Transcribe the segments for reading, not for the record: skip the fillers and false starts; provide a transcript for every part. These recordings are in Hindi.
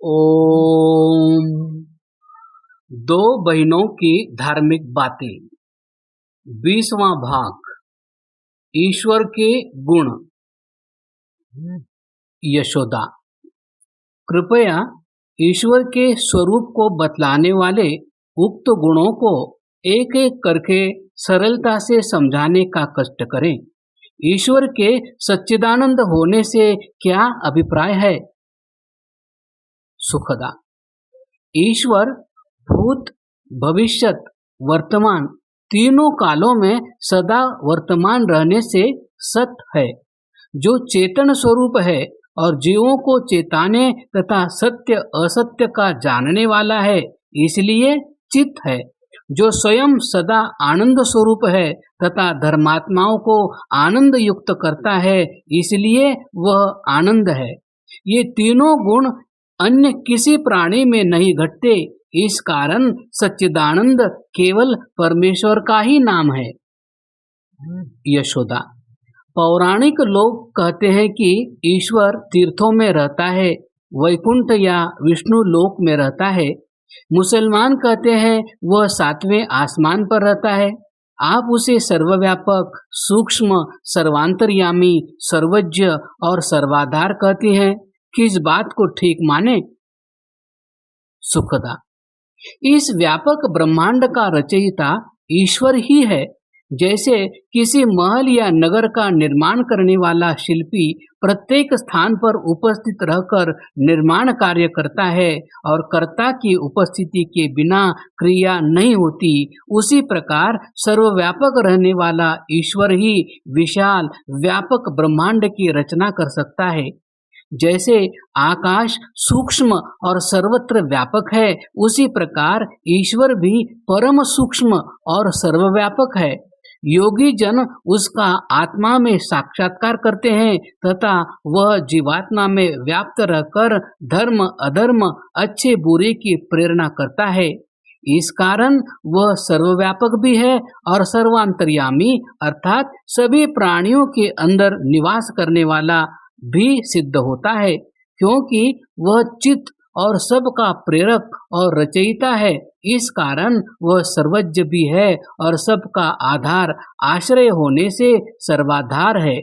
ओम। दो बहनों की धार्मिक बातें। 20वां भाग। ईश्वर के गुण। यशोदा, कृपया ईश्वर के स्वरूप को बतलाने वाले उक्त गुणों को एक एक करके सरलता से समझाने का कष्ट करें। ईश्वर के सच्चिदानंद होने से क्या अभिप्राय है? सुखदा, ईश्वर भूत, भविष्यत, वर्तमान तीनों कालों में सदा वर्तमान रहने से सत है, जो चेतन स्वरूप है और जीवों को चेताने तथा सत्य असत्य का जानने वाला है, इसलिए चित है, जो स्वयं सदा आनंद स्वरूप है तथा धर्मात्माओं को आनंद युक्त करता है, इसलिए वह आनंद है। ये तीनों गुण अन्य किसी प्राणी में नहीं घटते, इस कारण सच्चिदानंद केवल परमेश्वर का ही नाम है। यशोदा, पौराणिक लोग कहते हैं कि ईश्वर तीर्थों में रहता है, वैकुंठ या विष्णु लोक में रहता है। मुसलमान कहते हैं वह 7वें आसमान पर रहता है। आप उसे सर्वव्यापक, सूक्ष्म, सर्वांतर्यामी, सर्वज्ञ और सर्वाधार कहती हैं। किस बात को ठीक माने? सुखदा, इस व्यापक ब्रह्मांड का रचयिता ईश्वर ही है। जैसे किसी महल या नगर का निर्माण करने वाला शिल्पी प्रत्येक स्थान पर उपस्थित रहकर निर्माण कार्य करता है और कर्ता की उपस्थिति के बिना क्रिया नहीं होती, उसी प्रकार सर्वव्यापक रहने वाला ईश्वर ही विशाल व्यापक ब्रह्मांड की रचना कर सकता है। जैसे आकाश सूक्ष्म और सर्वत्र व्यापक है, उसी प्रकार ईश्वर भी परम सूक्ष्म और सर्वव्यापक है। योगी जन उसका आत्मा में साक्षात्कार करते हैं तथा वह जीवात्मा में व्याप्त रहकर धर्म अधर्म, अच्छे बुरे की प्रेरणा करता है। इस कारण वह सर्वव्यापक भी है और सर्वांतर्यामी अर्थात सभी प्राणियों के अंदर निवास करने वाला भी सिद्ध होता है, क्योंकि वह चित्त और सबका प्रेरक और रचयिता है। इस कारण वह सर्वज्ञ भी है और सबका आधार आश्रय होने से सर्वाधार है।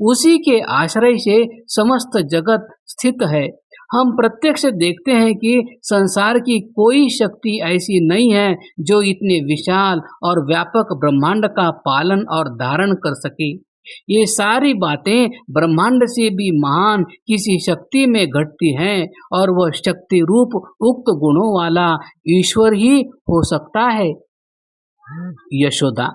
उसी के आश्रय से समस्त जगत स्थित है। हम प्रत्यक्ष देखते हैं कि संसार की कोई शक्ति ऐसी नहीं है जो इतने विशाल और व्यापक ब्रह्मांड का पालन और धारण कर सके। ये सारी बातें ब्रह्मांड से भी महान किसी शक्ति में घटती हैं और वह शक्ति रूप उक्त गुणों वाला ईश्वर ही हो सकता है। यशोदा,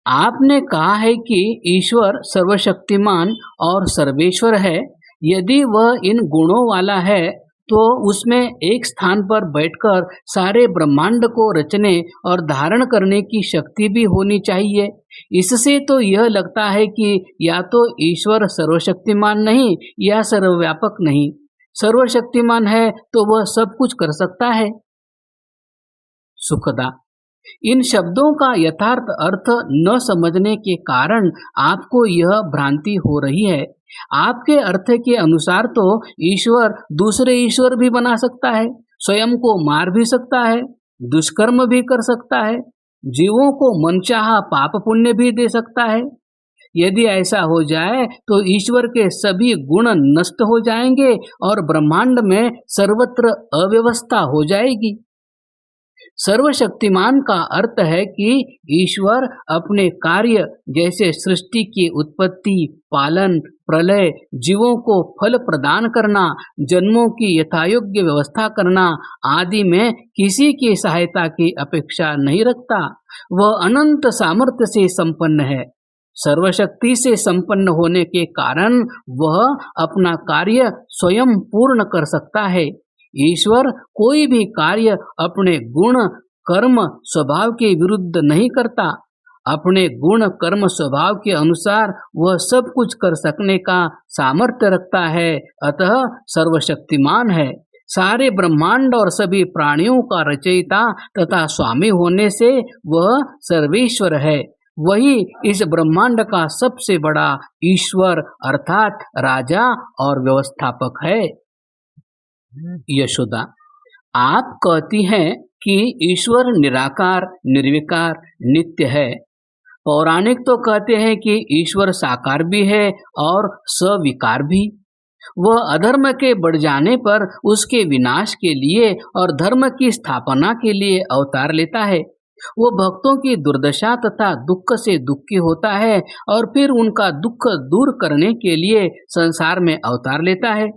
आपने कहा है कि ईश्वर सर्वशक्तिमान और सर्वेश्वर है। यदि वह इन गुणों वाला है तो उसमें एक स्थान पर बैठकर सारे ब्रह्मांड को रचने और धारण करने की शक्ति भी होनी चाहिए। इससे तो यह लगता है कि या तो ईश्वर सर्वशक्तिमान नहीं या सर्वव्यापक नहीं। सर्वशक्तिमान है तो वह सब कुछ कर सकता है। सुखदा, इन शब्दों का यथार्थ अर्थ न समझने के कारण आपको यह भ्रांति हो रही है। आपके अर्थ के अनुसार तो ईश्वर दूसरे ईश्वर भी बना सकता है, स्वयं को मार भी सकता है, दुष्कर्म भी कर सकता है, जीवों को मनचाहा पाप पुण्य भी दे सकता है। यदि ऐसा हो जाए तो ईश्वर के सभी गुण नष्ट हो जाएंगे और ब्रह्मांड में सर्वत्र अव्यवस्था हो जाएगी। सर्वशक्तिमान का अर्थ है कि ईश्वर अपने कार्य जैसे सृष्टि की उत्पत्ति, पालन, प्रलय, जीवों को फल प्रदान करना, जन्मों की यथायोग्य व्यवस्था करना आदि में किसी की सहायता की अपेक्षा नहीं रखता। वह अनंत सामर्थ्य से संपन्न है। सर्वशक्ति से संपन्न होने के कारण वह अपना कार्य स्वयं पूर्ण कर सकता है। ईश्वर कोई भी कार्य अपने गुण कर्म स्वभाव के विरुद्ध नहीं करता। अपने गुण कर्म स्वभाव के अनुसार वह सब कुछ कर सकने का सामर्थ्य रखता है, अतः सर्वशक्तिमान है। सारे ब्रह्मांड और सभी प्राणियों का रचयिता तथा स्वामी होने से वह सर्वेश्वर है। वही इस ब्रह्मांड का सबसे बड़ा ईश्वर अर्थात राजा और व्यवस्थापक है। यशोदा, आप कहती हैं कि ईश्वर निराकार, निर्विकार, नित्य है। पौराणिक तो कहते हैं कि ईश्वर साकार भी है और सविकार भी। वह अधर्म के बढ़ जाने पर उसके विनाश के लिए और धर्म की स्थापना के लिए अवतार लेता है। वो भक्तों की दुर्दशा तथा दुख से दुखी होता है और फिर उनका दुख दूर करने के लिए संसार में अवतार लेता है।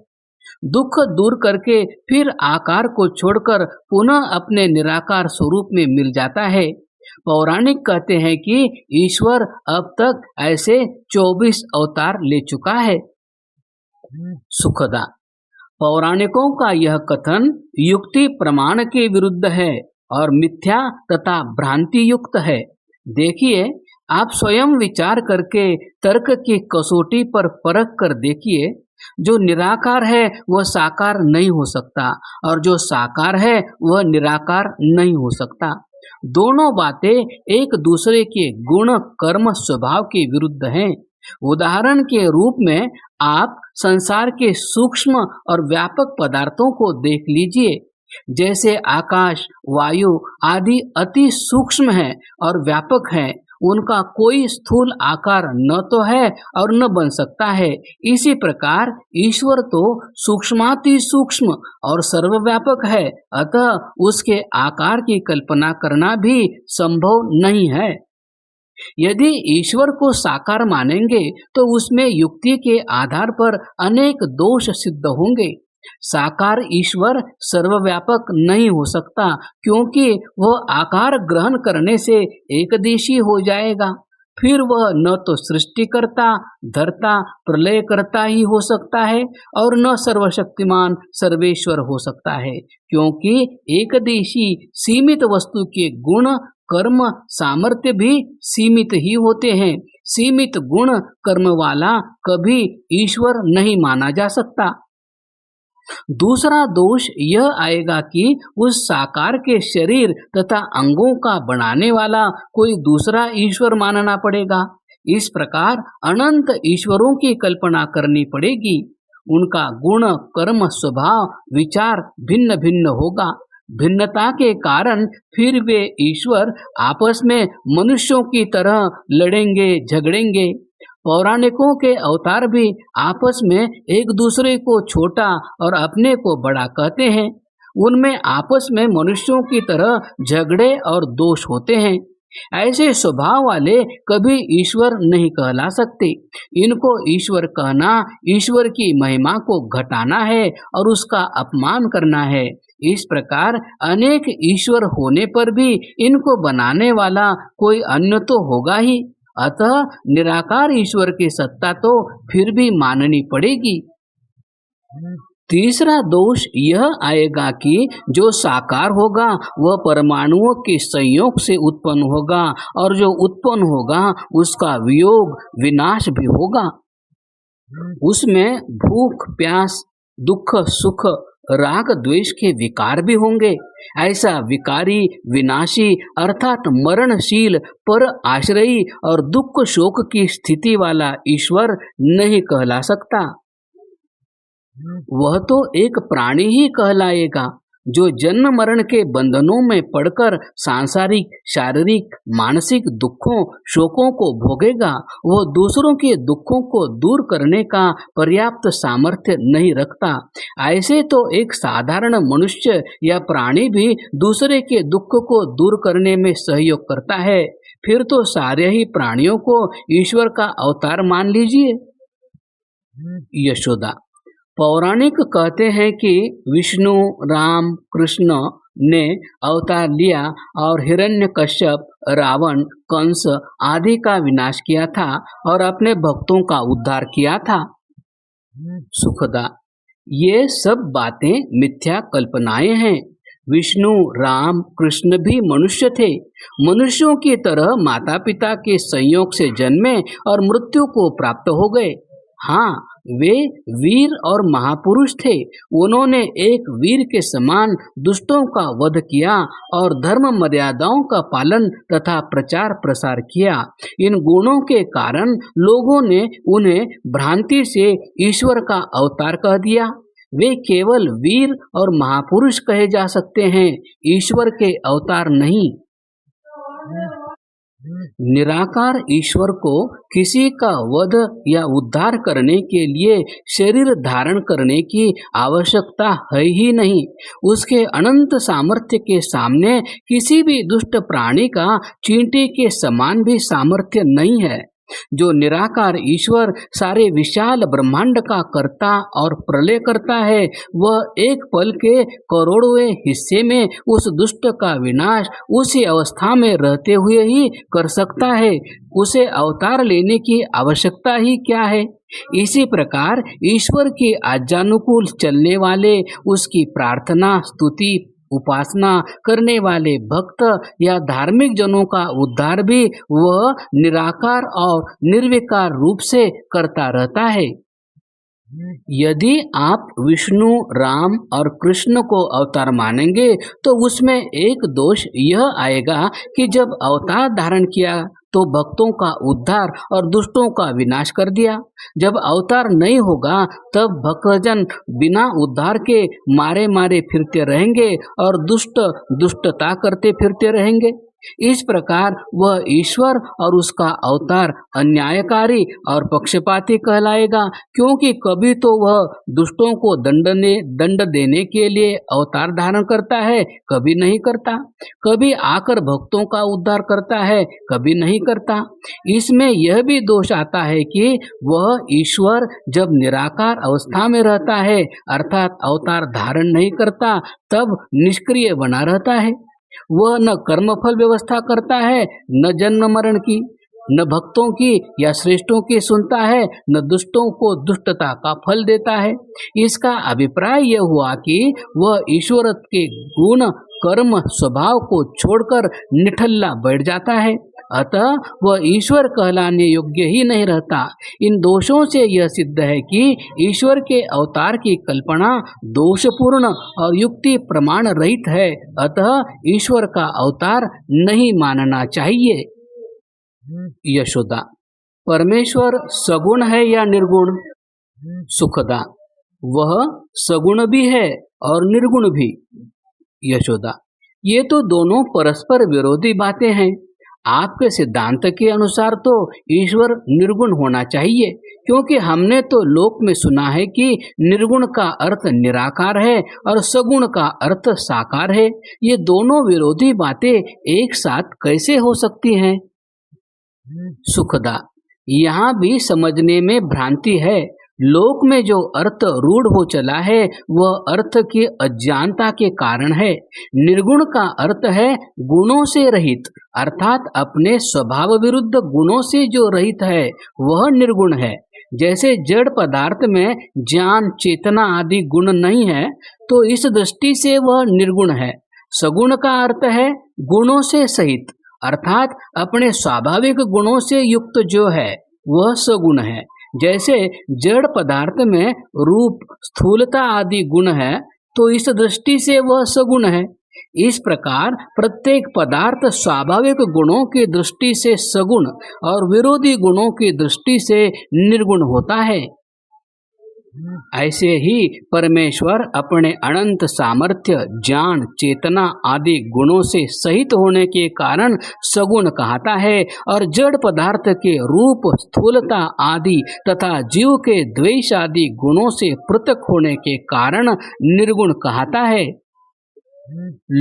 दुख दूर करके फिर आकार को छोड़कर पुनः अपने निराकार स्वरूप में मिल जाता है। पौराणिक कहते हैं कि ईश्वर अब तक ऐसे 24 अवतार ले चुका है। सुखदा, पौराणिकों का यह कथन युक्ति प्रमाण के विरुद्ध है और मिथ्या तथा भ्रांति युक्त है। देखिए, आप स्वयं विचार करके तर्क की कसौटी पर परख कर देखिए। जो निराकार है वह साकार नहीं हो सकता और जो साकार है वह निराकार नहीं हो सकता। दोनों बातें एक दूसरे के गुण, कर्म, स्वभाव के विरुद्ध हैं। उदाहरण के रूप में आप संसार के सूक्ष्म और व्यापक पदार्थों को देख लीजिए। जैसे आकाश, वायु आदि अति सूक्ष्म है और व्यापक है, उनका कोई स्थूल आकार न तो है और न बन सकता है। इसी प्रकार ईश्वर तो सूक्ष्माति सूक्ष्म और सर्वव्यापक है, अतः उसके आकार की कल्पना करना भी संभव नहीं है। यदि ईश्वर को साकार मानेंगे तो उसमें युक्ति के आधार पर अनेक दोष सिद्ध होंगे। साकार ईश्वर सर्वव्यापक नहीं हो सकता, क्योंकि वह आकार ग्रहण करने से एकदेशी हो जाएगा। फिर वह न तो सृष्टिकर्ता, धर्ता, प्रलयकर्ता ही हो सकता है और न सर्वशक्तिमान, सर्वेश्वर हो सकता है, क्योंकि एकदेशी सीमित वस्तु के गुण, कर्म, सामर्थ्य भी सीमित ही होते हैं। सीमित गुण कर्म वाला कभी ईश्वर नहीं माना जा सकता। दूसरा दोष यह आएगा कि उस साकार के शरीर तथा अंगों का बनाने वाला कोई दूसरा ईश्वर मानना पड़ेगा। इस प्रकार अनंत ईश्वरों की कल्पना करनी पड़ेगी। उनका गुण, कर्म, स्वभाव, विचार भिन्न भिन्न होगा। भिन्नता के कारण फिर वे ईश्वर आपस में मनुष्यों की तरह लड़ेंगे, झगड़ेंगे। पौराणिकों के अवतार भी आपस में एक दूसरे को छोटा और अपने को बड़ा कहते हैं। उनमें आपस में मनुष्यों की तरह झगड़े और दोष होते हैं। ऐसे स्वभाव वाले कभी ईश्वर नहीं कहला सकते। इनको ईश्वर कहना ईश्वर की महिमा को घटाना है और उसका अपमान करना है। इस प्रकार अनेक ईश्वर होने पर भी इनको बनाने वाला कोई अन्य तो होगा ही, अतः निराकार ईश्वर की सत्ता तो फिर भी माननी पड़ेगी। तीसरा दोष यह आएगा कि जो साकार होगा वह परमाणुओं के संयोग से उत्पन्न होगा और जो उत्पन्न होगा उसका वियोग, विनाश भी होगा। उसमें भूख, प्यास, दुख, सुख, राग, द्वेष के विकार भी होंगे। ऐसा विकारी, विनाशी अर्थात मरणशील, पर आश्रयी और दुख शोक की स्थिति वाला ईश्वर नहीं कहला सकता। वह तो एक प्राणी ही कहलाएगा जो जन्म मरण के बंधनों में पड़कर सांसारिक, शारीरिक, मानसिक दुखों, शोकों को भोगेगा। वह दूसरों के दुखों को दूर करने का पर्याप्त सामर्थ्य नहीं रखता। ऐसे तो एक साधारण मनुष्य या प्राणी भी दूसरे के दुख को दूर करने में सहयोग करता है। फिर तो सारे ही प्राणियों को ईश्वर का अवतार मान लीजिए। यशोदा, पौराणिक कहते हैं कि विष्णु, राम, कृष्ण ने अवतार लिया और हिरण्यकश्यप, रावण, कंस आदि का विनाश किया था और अपने भक्तों का उद्धार किया था। सुखदा, ये सब बातें मिथ्या कल्पनाएं हैं। विष्णु, राम, कृष्ण भी मनुष्य थे। मनुष्यों की तरह माता पिता के संयोग से जन्मे और मृत्यु को प्राप्त हो गए। हाँ, वे वीर और महापुरुष थे। उन्होंने एक वीर के समान दुष्टों का वध किया और धर्म मर्यादाओं का पालन तथा प्रचार प्रसार किया। इन गुणों के कारण लोगों ने उन्हें भ्रांति से ईश्वर का अवतार कह दिया। वे केवल वीर और महापुरुष कहे जा सकते हैं, ईश्वर के अवतार नहीं। निराकार ईश्वर को किसी का वध या उद्धार करने के लिए शरीर धारण करने की आवश्यकता है ही नहीं। उसके अनंत सामर्थ्य के सामने किसी भी दुष्ट प्राणी का चींटी के समान भी सामर्थ्य नहीं है। जो निराकार ईश्वर सारे विशाल ब्रह्मांड का कर्ता और प्रलय करता है, वह एक पल के करोड़वें हिस्से में उस दुष्ट का विनाश उसी अवस्था में रहते हुए ही कर सकता है। उसे अवतार लेने की आवश्यकता ही क्या है। इसी प्रकार ईश्वर की आज्ञानुकूल चलने वाले, उसकी प्रार्थना, स्तुति, उपासना करने वाले भक्त या धार्मिक जनों का उद्धार भी वह निराकार और निर्विकार रूप से करता रहता है। यदि आप विष्णु, राम और कृष्ण को अवतार मानेंगे तो उसमें एक दोष यह आएगा कि जब अवतार धारण किया तो भक्तों का उद्धार और दुष्टों का विनाश कर दिया। जब अवतार नहीं होगा तब भक्तजन बिना उद्धार के मारे मारे फिरते रहेंगे और दुष्टता करते फिरते रहेंगे। इस प्रकार वह ईश्वर और उसका अवतार अन्यायकारी और पक्षपाती कहलाएगा, क्योंकि कभी तो वह दुष्टों को दंड देने के लिए अवतार धारण करता है, कभी नहीं करता। कभी आकर भक्तों का उद्धार करता है, कभी नहीं करता। इसमें यह भी दोष आता है कि वह ईश्वर जब निराकार अवस्था में रहता है, अर्थात अवतार धारण नहीं करता, तब निष्क्रिय बना रहता है। वह न कर्मफल व्यवस्था करता है, न जन्म मरण की, न भक्तों की या श्रेष्ठों की सुनता है, न दुष्टों को दुष्टता का फल देता है। इसका अभिप्राय यह हुआ कि वह ईश्वर के गुण, कर्म, स्वभाव को छोड़कर निठल्ला बैठ जाता है, अतः वह ईश्वर कहलाने योग्य ही नहीं रहता। इन दोषों से यह सिद्ध है कि ईश्वर के अवतार की कल्पना दोषपूर्ण और युक्ति प्रमाण रहित है, अतः ईश्वर का अवतार नहीं मानना चाहिए। यशोदा, परमेश्वर सगुण है या निर्गुण? सुखदा, वह सगुण भी है और निर्गुण भी। यशोदा, ये तो दोनों परस्पर विरोधी बातें हैं। आपके सिद्धांत के अनुसार तो ईश्वर निर्गुण होना चाहिए, क्योंकि हमने तो लोक में सुना है कि निर्गुण का अर्थ निराकार है और सगुण का अर्थ साकार है। ये दोनों विरोधी बातें एक साथ कैसे हो सकती हैं? सुखदा, यहाँ भी समझने में भ्रांति है। लोक में जो अर्थ रूढ़ हो चला है वह अर्थ की अज्ञानता के कारण है। निर्गुण का अर्थ है गुणों से रहित, अर्थात अपने स्वभाव विरुद्ध गुणों से जो रहित है वह निर्गुण है। जैसे जड़ पदार्थ में ज्ञान, चेतना आदि गुण नहीं है, तो इस दृष्टि से वह निर्गुण है। सगुण का अर्थ है गुणों से सहित, अर्थात अपने स्वाभाविक गुणों से युक्त जो है वह सगुण है। जैसे जड़ पदार्थ में रूप, स्थूलता आदि गुण है, तो इस दृष्टि से वह सगुण है। इस प्रकार प्रत्येक पदार्थ स्वाभाविक गुणों की दृष्टि से सगुण और विरोधी गुणों की दृष्टि से निर्गुण होता है। ऐसे ही परमेश्वर अपने अनंत सामर्थ्य, ज्ञान, चेतना आदि गुणों से सहित होने के कारण सगुण कहता है और जड़ पदार्थ के रूप, स्थूलता आदि तथा जीव के द्वेष आदि गुणों से पृथक होने के कारण निर्गुण कहता है।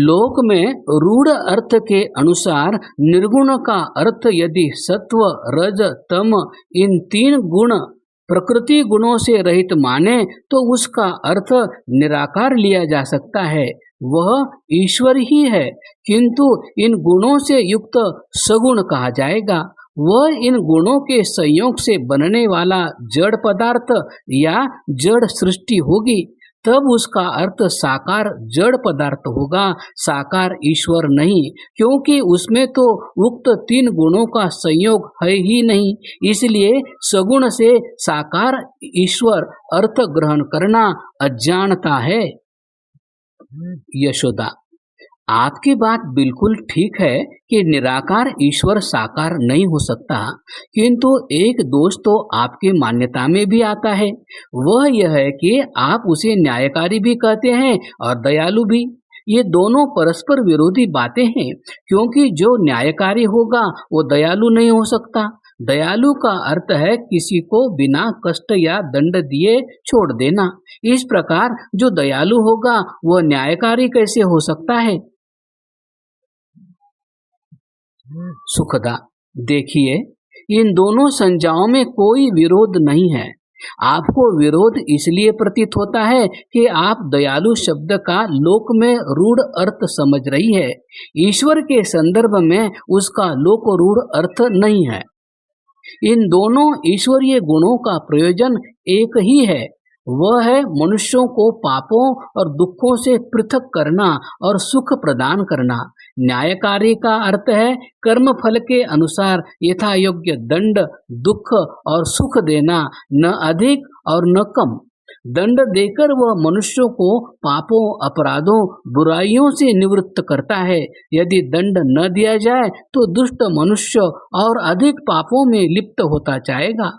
लोक में रूढ़ अर्थ के अनुसार निर्गुण का अर्थ यदि सत्व, रज, तम इन तीन गुण प्रकृति गुणों से रहित माने तो उसका अर्थ निराकार लिया जा सकता है, वह ईश्वर ही है, किंतु इन गुणों से युक्त सगुण कहा जाएगा। वह इन गुणों के संयोग से बनने वाला जड़ पदार्थ या जड़ सृष्टि होगी, तब उसका अर्थ साकार जड़ पदार्थ होगा, साकार ईश्वर नहीं, क्योंकि उसमें तो उक्त तीन गुणों का संयोग है ही नहीं। इसलिए सगुण से साकार ईश्वर अर्थ ग्रहण करना अज्ञानता है। यशोदा, आपकी बात बिल्कुल ठीक है कि निराकार ईश्वर साकार नहीं हो सकता, किंतु एक दोष तो आपकी मान्यता में भी आता है। वह यह है कि आप उसे न्यायकारी भी कहते हैं और दयालु भी। ये दोनों परस्पर विरोधी बातें हैं, क्योंकि जो न्यायकारी होगा वो दयालु नहीं हो सकता। दयालु का अर्थ है किसी को बिना कष्ट या दंड दिए छोड़ देना। इस प्रकार जो दयालु होगा वह न्यायकारी कैसे हो सकता है? सुखदा, देखिए, इन दोनों संज्ञाओं में कोई विरोध नहीं है। आपको विरोध इसलिए प्रतीत होता है कि आप दयालु शब्द का लोक में रूढ़ अर्थ समझ रही है। ईश्वर के संदर्भ में उसका लोक रूढ़ अर्थ नहीं है। इन दोनों ईश्वरीय गुणों का प्रयोजन एक ही है। वह है मनुष्यों को पापों और दुखों से पृथक करना और सुख प्रदान करना। न्यायकारी का अर्थ है कर्म फल के अनुसार यथा योग्य दंड, दुख और सुख देना, न अधिक और न कम। दंड देकर वह मनुष्यों को पापों, अपराधों, बुराइयों से निवृत्त करता है। यदि दंड न दिया जाए तो दुष्ट मनुष्य और अधिक पापों में लिप्त होता जाएगा।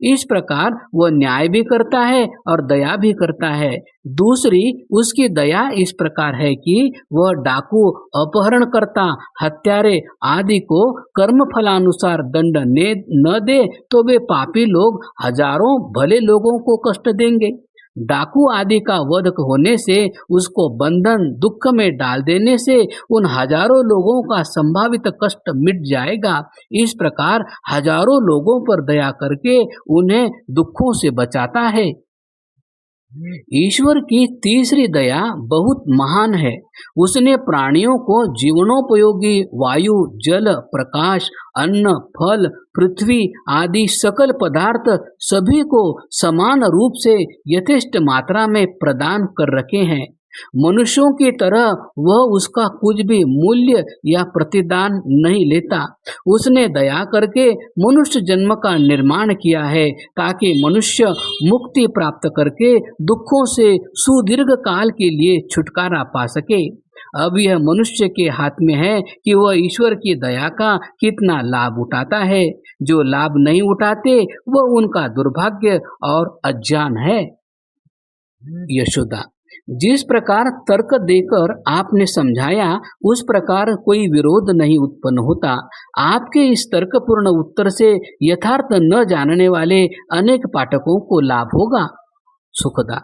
इस प्रकार वह न्याय भी करता है और दया भी करता है। दूसरी उसकी दया इस प्रकार है कि वह डाकू, अपहरणकर्ता, हत्यारे आदि को कर्म फलानुसार दंड न दे तो वे पापी लोग हजारों भले लोगों को कष्ट देंगे। डाकू आदि का वध होने से, उसको बंधन दुख में डाल देने से उन हजारों लोगों का संभावित कष्ट मिट जाएगा। इस प्रकार हजारों लोगों पर दया करके उन्हें दुखों से बचाता है। ईश्वर की तीसरी दया बहुत महान है। उसने प्राणियों को जीवनोपयोगी वायु, जल, प्रकाश, अन्न, फल, पृथ्वी आदि सकल पदार्थ सभी को समान रूप से यथेष्ट मात्रा में प्रदान कर रखे हैं। मनुष्यों की तरह वह उसका कुछ भी मूल्य या प्रतिदान नहीं लेता। उसने दया करके मनुष्य जन्म का निर्माण किया है ताकि मनुष्य मुक्ति प्राप्त करके दुखों से सुदीर्घ काल के लिए छुटकारा पा सके। अब यह मनुष्य के हाथ में है कि वह ईश्वर की दया का कितना लाभ उठाता है। जो लाभ नहीं उठाते वह उनका दुर्भाग्य और अज्ञान है। यशोदा, जिस प्रकार तर्क देकर आपने समझाया उस प्रकार कोई विरोध नहीं उत्पन्न होता। आपके इस तर्कपूर्ण उत्तर से यथार्थ न जानने वाले अनेक पाठकों को लाभ होगा। सुखदा,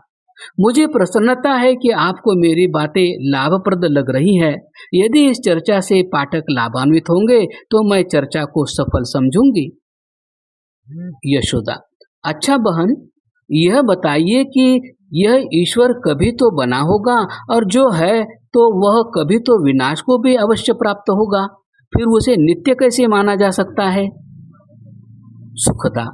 मुझे प्रसन्नता है कि आपको मेरी बातें लाभप्रद लग रही है। यदि इस चर्चा से पाठक लाभान्वित होंगे तो मैं चर्चा को सफल समझूंगी। यशोदा, अच्छा बहन, यह बताइए कि यह ईश्वर कभी तो बना होगा और जो है तो वह कभी तो विनाश को भी अवश्य प्राप्त होगा। फिर उसे नित्य कैसे माना जा सकता है? सुखदा,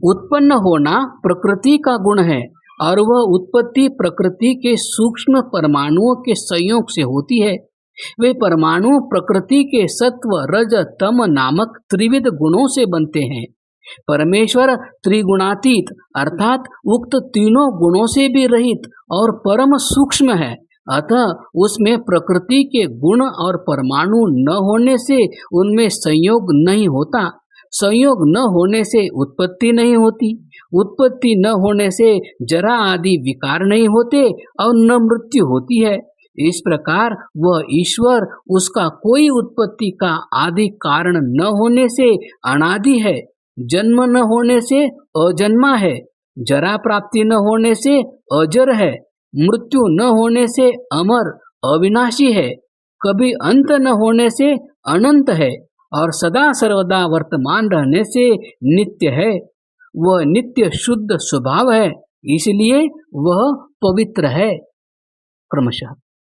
उत्पन्न होना प्रकृति का गुण है और वह उत्पत्ति प्रकृति के सूक्ष्म परमाणुओं के संयोग से होती है। वे परमाणु प्रकृति के सत्व, रज, तम नामक त्रिविध गुणों से बनते हैं। परमेश्वर त्रिगुणातीत अर्थात उक्त तीनों गुणों से भी रहित और परम सूक्ष्म है। अतः उसमें प्रकृति के गुण और परमाणु न होने से उनमें संयोग नहीं होता। संयोग न होने से उत्पत्ति नहीं होती। उत्पत्ति न होने से जरा आदि विकार नहीं होते और न मृत्यु होती है। इस प्रकार वह ईश्वर उसका कोई उत्पत्ति का आदि कारण न होने से अनादि है। जन्म न होने से अजन्मा है। जरा प्राप्ति न होने से अजर है। मृत्यु न होने से अमर अविनाशी है। कभी अंत न होने से अनंत है और सदा सर्वदा वर्तमान रहने से नित्य है। वह नित्य शुद्ध स्वभाव है, इसलिए वह पवित्र है। क्रमशः